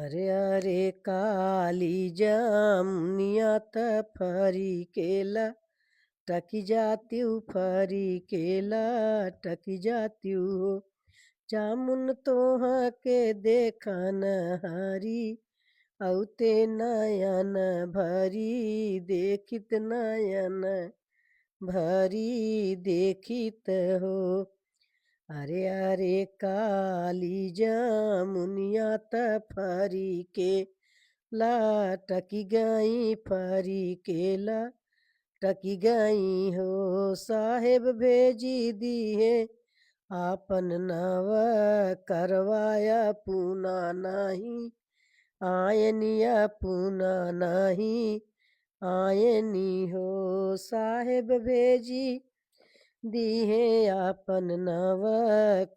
अरे अरे काली जामुनिया त फरी केला टकी जाती हूँ फरी केला टकी जाती हूँ जामुन तो के देखा न हारी औते नयन भरी देखित नयन भरी देखित हो। अरे अरे काली जामुनिया त फरी के ला टकी गई फरी के ला टकी गई हो। साहेब भेजी दी है आपन नव करवाया पूना नहीं आयनिया पूना नहीं आयनी हो। साहेब भेजी दी है आपन नव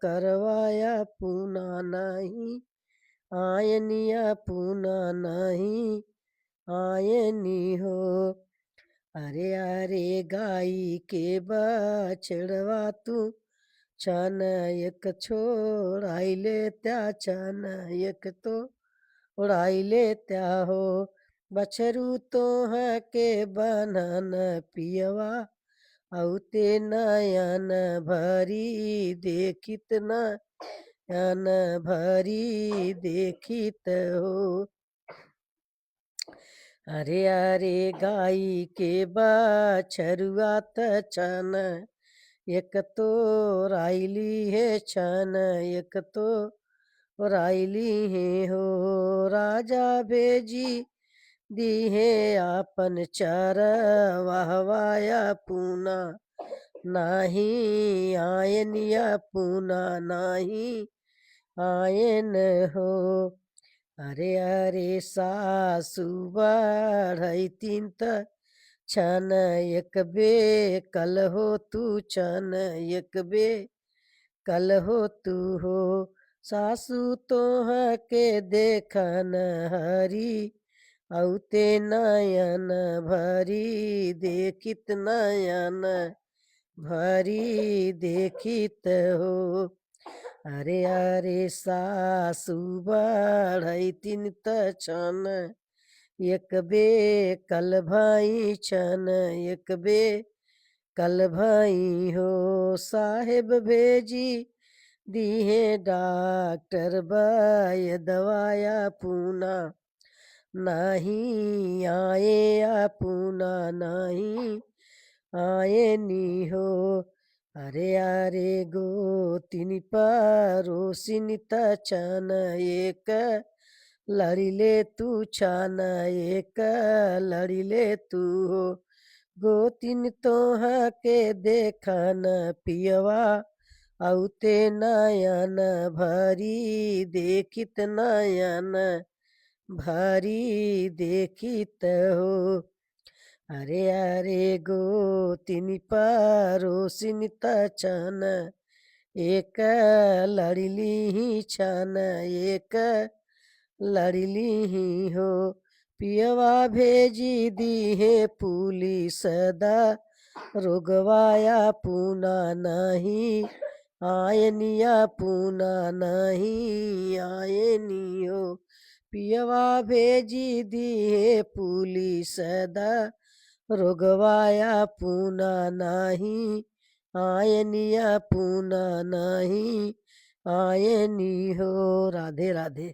करवाया पूना नहीं आयनिया पूना नहीं आयनी हो। अरे अरे गाई के बछड़वा तू छन एक छोड़ाई ले त्या छन एक तो उड़ाई ले त्या हो। बछरू तो है के बनन पियवा औते नयन भरी देखित नयन भरी देखित हो। अरे अरे गाई के बछरुआ त छन एक तो रायली है छन एक तो रायली है हो। राजा भेजी दी है आपन चर वाहवाया पूना नहीं आयनिया पूना नहीं आयन हो। अरे अरे सासू बढ़ई तीन त छन एक बे कल हो तू छन एक बे कल हो तू हो। सासू तो के देखन हरी औते नयन भरी देखित नयन भरी देखित हो। अरे अरे सासू बढ़ई तीन त छन एक बे कल भाई छन एक बे कल भाई हो। साहेब भेजी दी है डॉक्टर बाय दवाया पूना नहीं आए या पूना नहीं आए नी हो। अरे अरे गो तिन परोसिन त छन एक लड़िले तू छन एक लड़िले तू हो। गोतिन तो के देखन पियवा औते नयन भरी देखित नयन भरी देखित हो। अरे अरे गोतिन परोसिन त छन एक लड़िली ही छन एक लड़िली ही हो। पियवा भेजी दी है पुलिस दा रोगवाया पूना नहीं आयनिया पूना नहीं आयनी हो। पियवा भेजी दी है पुलिस दा रोगवाया पूना नहीं आयनिया पूना नहीं आयनी हो। राधे राधे।